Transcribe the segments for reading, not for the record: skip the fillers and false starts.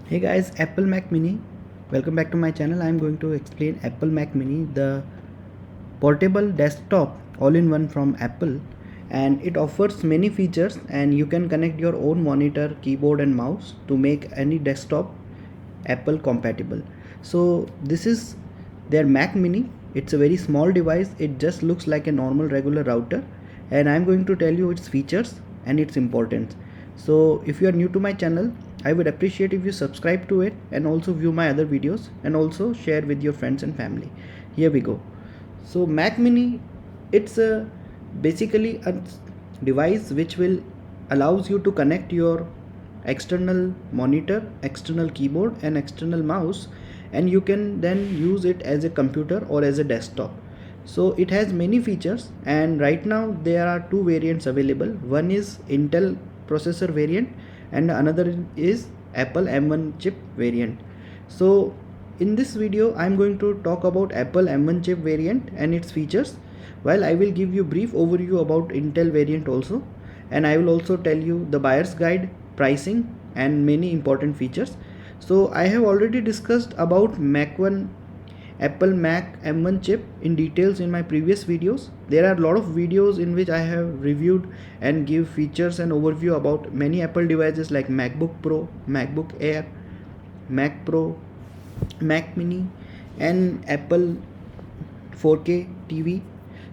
Hey guys, Apple Mac Mini. Welcome back to my channel. I'm going to explain Apple Mac Mini, the portable desktop all-in-one from Apple, and it offers many features and you can connect your own monitor, keyboard and mouse to make any desktop Apple compatible. So this is their Mac Mini. It's a very small device. It just looks like a normal regular router, and I'm going to tell you its features and its importance. So if you are new to my channel, I would appreciate if you subscribe to it and also view my other videos and also share with your friends and family. Here we go. So Mac Mini, it's a basically a device which will allows you to connect your external monitor, external keyboard and external mouse, and you can then use it as a computer or as a desktop. So it has many features, and right now there are two variants available. One is Intel processor variant and another is Apple M1 chip variant. So in this video I'm going to talk about Apple M1 chip variant and its features, while I will give you brief overview about Intel variant also, and I will also tell you the buyer's guide, pricing and many important features. So I have already discussed about Apple Mac M1 chip in details in my previous videos. There are a lot of videos in which I have reviewed and give features and overview about many Apple devices like MacBook Pro, MacBook Air, Mac Pro, Mac Mini and Apple 4K TV.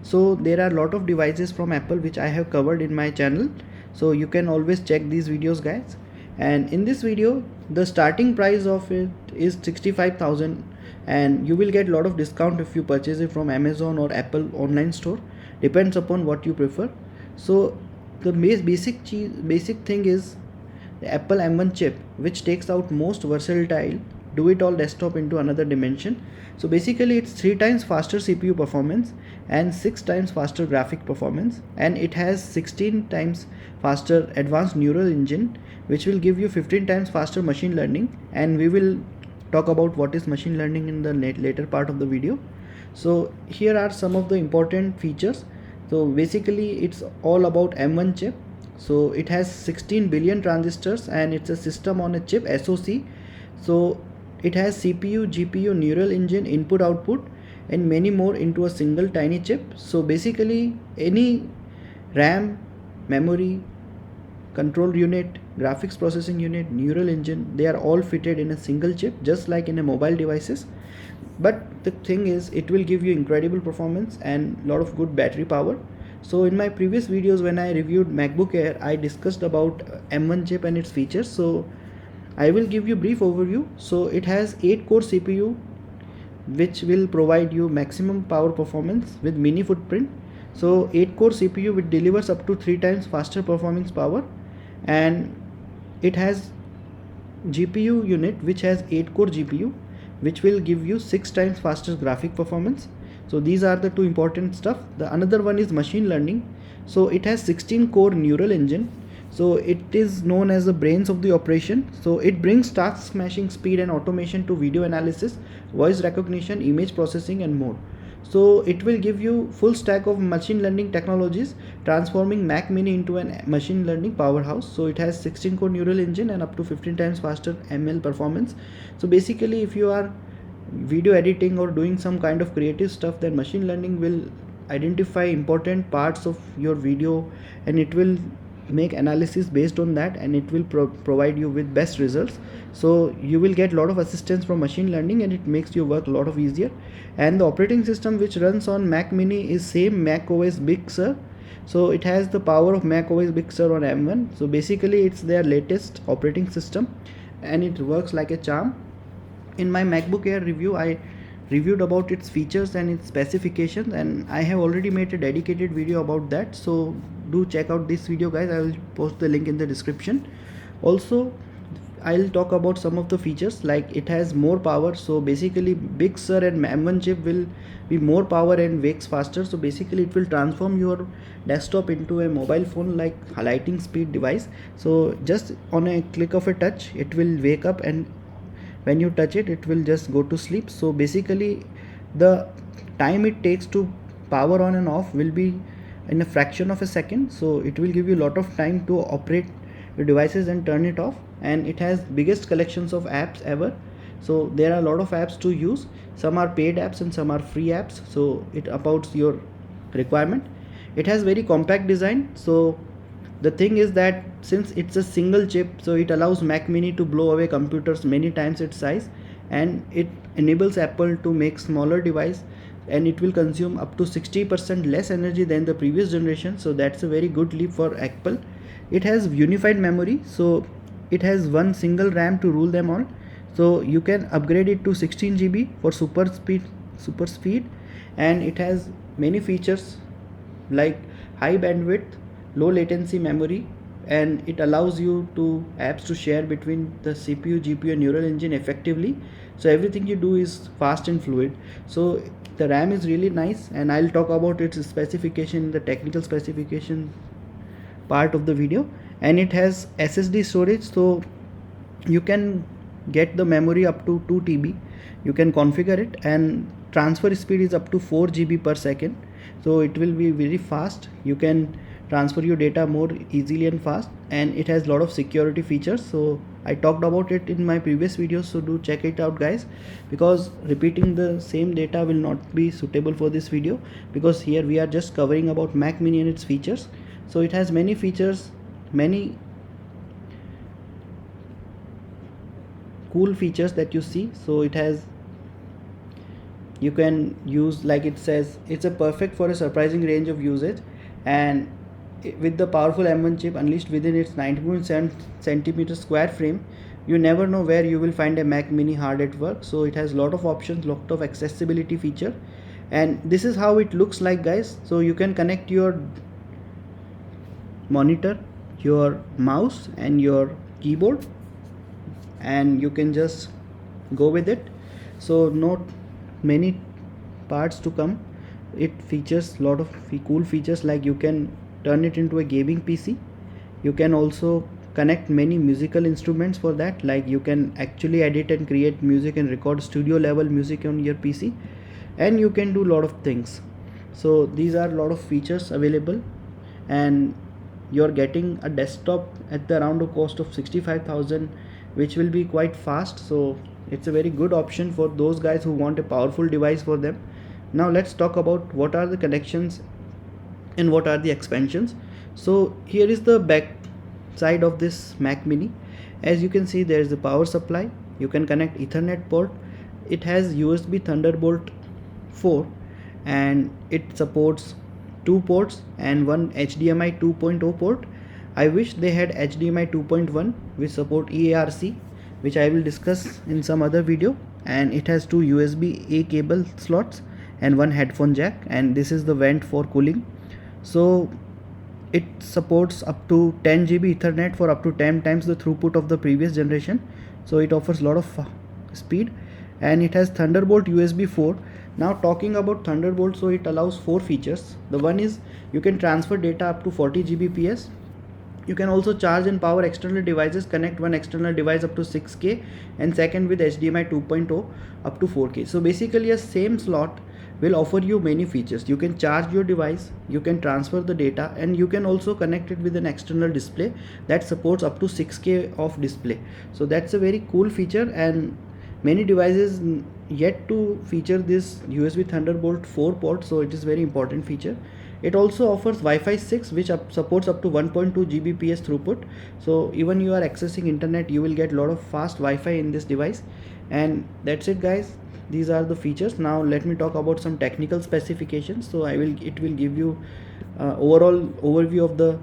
So there are a lot of devices from Apple which I have covered in my channel, so you can always check these videos guys. And in this video the starting price of it is 65,000, and you will get a lot of discount if you purchase it from Amazon or Apple online store, depends upon what you prefer. So the basic thing is the Apple M1 chip, which takes out most versatile do it all desktop into another dimension. So basically it's 3 times faster CPU performance and 6 times faster graphic performance, and it has 16 times faster advanced neural engine which will give you 15 times faster machine learning, and we will talk about what is machine learning in the later part of the video. So here are some of the important features. So basically it's all about M1 chip. So it has 16 billion transistors and it's a system on a chip SoC. So it has CPU, GPU, neural engine, input output and many more into a single tiny chip. So basically any RAM, memory, control unit, graphics processing unit, neural engine, they are all fitted in a single chip, just like in a mobile devices. But the thing is, it will give you incredible performance and lot of good battery power. So in my previous videos when I reviewed MacBook Air, I discussed about M1 chip and its features. So I will give you brief overview. So it has 8 core CPU which will provide you maximum power performance with mini footprint. So 8 core CPU which delivers up to 3 times faster performance power, and it has GPU unit which has 8 core GPU which will give you 6 times faster graphic performance. So these are the two important stuff. The another one is machine learning. So it has 16 core neural engine. So it is known as the brains of the operation. So it brings task smashing speed and automation to video analysis, voice recognition, image processing and more. So it will give you full stack of machine learning technologies, transforming Mac Mini into a machine learning powerhouse. So it has 16 core neural engine and up to 15 times faster ML performance. So basically if you are video editing or doing some kind of creative stuff, then machine learning will identify important parts of your video and it will make analysis based on that, and it will provide you with best results. So you will get a lot of assistance from machine learning and it makes your work a lot of easier. And the operating system which runs on Mac Mini is same Mac OS Big Sur. So it has the power of Mac OS Big Sur on M1. So basically it's their latest operating system and it works like a charm. In my MacBook Air review, I reviewed about its features and its specifications, and I have already made a dedicated video about that. So do check out this video guys. I will post the link in the description. Also I'll talk about some of the features, like it has more power. So basically Big Sur and M1 chip will be more power and wakes faster. So basically it will transform your desktop into a mobile phone like highlighting speed device. So just on a click of a touch it will wake up, and when you touch it, it will just go to sleep. So basically the time it takes to power on and off will be in a fraction of a second. So it will give you a lot of time to operate your devices and turn it off. And it has biggest collections of apps ever. So there are a lot of apps to use. Some are paid apps and some are free apps, so it about your requirement. It has very compact design. So the thing is that since it's a single chip, so it allows Mac Mini to blow away computers many times its size, and it enables Apple to make smaller device, and it will consume up to 60% less energy than the previous generation. So that's a very good leap for Apple. It has unified memory, so it has one single RAM to rule them all. So you can upgrade it to 16 GB for super speed, and it has many features like high bandwidth, low latency memory, and it allows you to apps to share between the CPU, GPU and neural engine effectively. So everything you do is fast and fluid. So the RAM is really nice, and I'll talk about its specification, the technical specification part of the video. And it has SSD storage, so you can get the memory up to 2 TB. You can configure it, and transfer speed is up to 4 GB per second, so it will be very fast. You can transfer your data more easily and fast, and it has a lot of security features. So I talked about it in my previous videos, so do check it out guys, because repeating the same data will not be suitable for this video, because here we are just covering about Mac Mini and its features. So it has many features, many cool features that you see. So it has, you can use, like it says, it's a perfect for a surprising range of usage, and with the powerful M1 chip unleashed within its 90.7 centimeter square frame, you never know where you will find a Mac Mini hard at work. So it has lot of options, lot of accessibility feature, and this is how it looks like guys. So you can connect your monitor, your mouse and your keyboard, and you can just go with it. So not many parts to come. It features lot of cool features, like you can turn it into a gaming PC. You can also connect many musical instruments for that, like you can actually edit and create music and record studio level music on your PC, and you can do a lot of things. So these are a lot of features available, and you're getting a desktop at the around a cost of 65,000, which will be quite fast. So it's a very good option for those guys who want a powerful device for them. Now let's talk about what are the connections and what are the expansions. So here is the back side of this Mac Mini. As you can see, there is the power supply. You can connect Ethernet port. It has USB Thunderbolt 4, and it supports 2 ports and one HDMI 2.0 port. I wish they had HDMI 2.1 which support EARC, which I will discuss in some other video. And it has 2 USB-A cable slots and one headphone jack, and this is the vent for cooling. So it supports up to 10 GB Ethernet for up to 10 times the throughput of the previous generation. So it offers a lot of speed, and it has Thunderbolt USB 4. Now talking about Thunderbolt, so it allows 4 features. The one is you can transfer data up to 40 Gbps. You can also charge and power external devices, connect one external device up to 6K, and second with HDMI 2.0 up to 4K. So basically a same slot will offer you many features. You can charge your device, you can transfer the data, and you can also connect it with an external display that supports up to 6K of display. So that's a very cool feature, and many devices yet to feature this USB Thunderbolt 4 port, so it is very important feature. It also offers Wi-Fi 6, which supports up to 1.2 Gbps throughput. So even you are accessing internet, you will get a lot of fast Wi-Fi in this device. And that's it guys, these are the features. Now let me talk about some technical specifications. So it will give you overall overview of the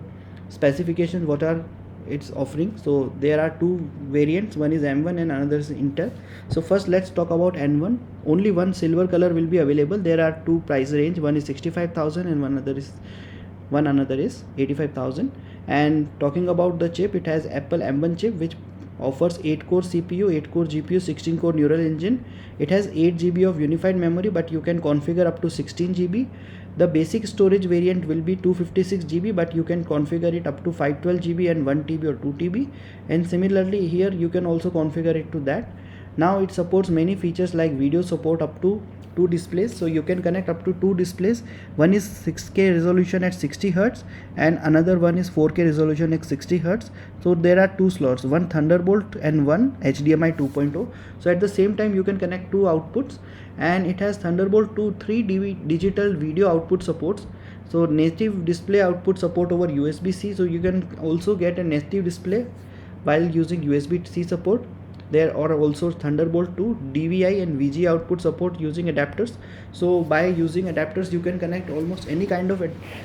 specifications, what are its offering. So there are 2 variants, one is M1 and another is Intel. So first let's talk about N1. Only one silver color will be available. There are 2 price range, one is 65,000 and one another is 85,000. And talking about the chip, it has Apple M1 chip, which offers 8 core CPU, 8 core GPU, 16 core neural engine. It has 8 GB of unified memory, but you can configure up to 16 GB. The basic storage variant will be 256 GB, but you can configure it up to 512 GB and 1 TB or 2 TB. And similarly here you can also configure it to that. Now it supports many features like video support up to 2 displays, so you can connect up to 2 displays. One is 6K resolution at 60 Hz and another one is 4K resolution at 60 Hz. So there are two slots, one Thunderbolt and one HDMI 2.0. So at the same time you can connect two outputs, and it has Thunderbolt to 3 digital video output supports. So native display output support over USB-C, so you can also get a native display while using USB-C support. There are also Thunderbolt 2 DVI and VGA output support using adapters. So by using adapters you can connect almost any kind of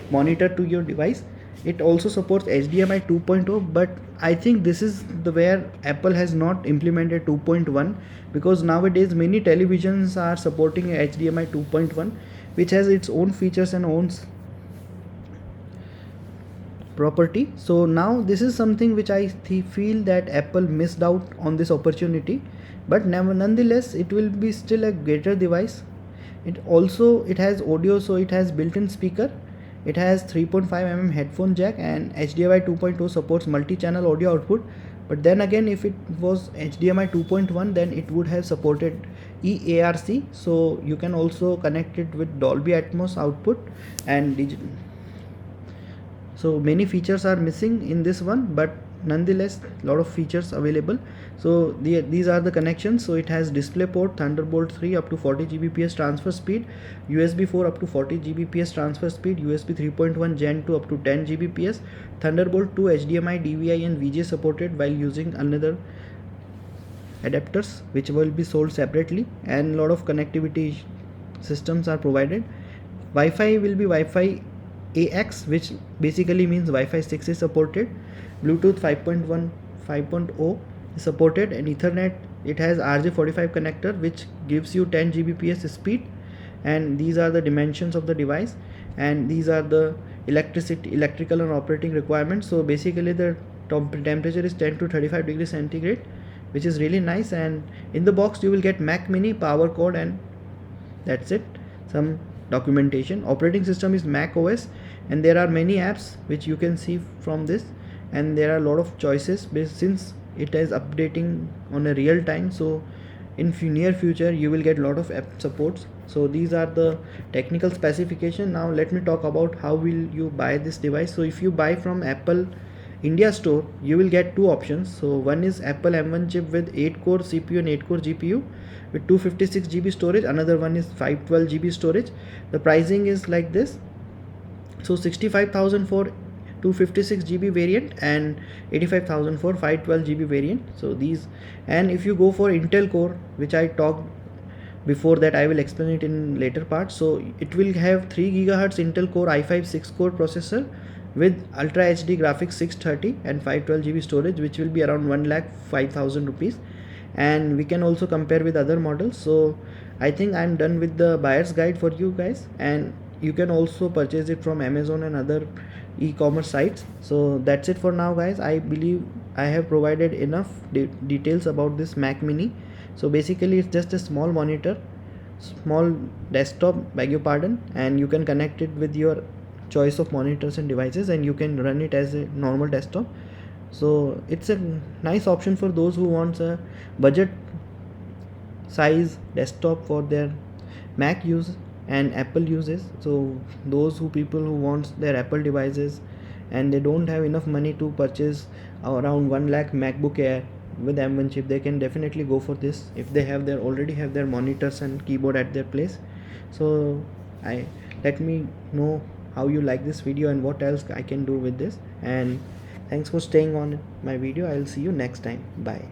monitor to your device. It also supports HDMI 2.0, but I think this is the where Apple has not implemented 2.1, because nowadays many televisions are supporting HDMI 2.1, which has its own features and own property. So now this is something which I feel that Apple missed out on this opportunity, but nonetheless it will be still a greater device. It has audio, so it has built-in speaker, it has 3.5 mm headphone jack, and HDMI 2.0 supports multi-channel audio output. But then again, if it was HDMI 2.1, then it would have supported eARC, so you can also connect it with Dolby Atmos output and so many features are missing in this one, but nonetheless a lot of features available. So these are the connections. So it has DisplayPort, Thunderbolt 3 up to 40 Gbps transfer speed, USB 4 up to 40 Gbps transfer speed, USB 3.1 Gen 2 up to 10 Gbps, Thunderbolt 2 HDMI, DVI and VGA supported while using another adapters which will be sold separately, and a lot of connectivity systems are provided. Wi-Fi will be Wi-Fi AX, which basically means Wi-Fi 6 is supported. Bluetooth 5.1 5.0 is supported, and Ethernet, it has RJ45 connector which gives you 10 Gbps speed. And these are the dimensions of the device, and these are the electrical and operating requirements. So basically the temperature is 10 to 35 degrees centigrade, which is really nice. And in the box you will get Mac Mini, power cord, and that's it. Some documentation. Operating system is Mac OS, and there are many apps which you can see from this, and there are a lot of choices since it is updating on a real time. So in near future you will get a lot of app supports. So these are the technical specification. Now let me talk about how will you buy this device. So if you buy from Apple India store, you will get two options. So one is Apple M1 chip with 8 core CPU and 8 core GPU with 256 GB storage. Another one is 512 GB storage. The pricing is like this. So 65,000 for 256 GB variant and 85,000 for 512 GB variant. So these, and if you go for Intel core, which I talked before that, I will explain it in later part. So it will have 3 GHz Intel core i5 6 core processor with Ultra HD graphics 630 and 512 GB storage, which will be around 1,05,000 rupees. And we can also compare with other models. So I think I'm done with the buyer's guide for you guys, and you can also purchase it from Amazon and other e-commerce sites. So that's it for now guys. I believe I have provided enough details about this Mac Mini. So basically it's just a small monitor, small desktop, beg your pardon, and you can connect it with your choice of monitors and devices, and you can run it as a normal desktop. So it's a nice option for those who wants a budget size desktop for their Mac use and Apple uses. So those people who wants their Apple devices and they don't have enough money to purchase around 1 lakh MacBook Air with M1 chip, they can definitely go for this if they have already have their monitors and keyboard at their place. So let me know how you like this video and what else I can do with this, and thanks for staying on my video. I'll see you next time. Bye.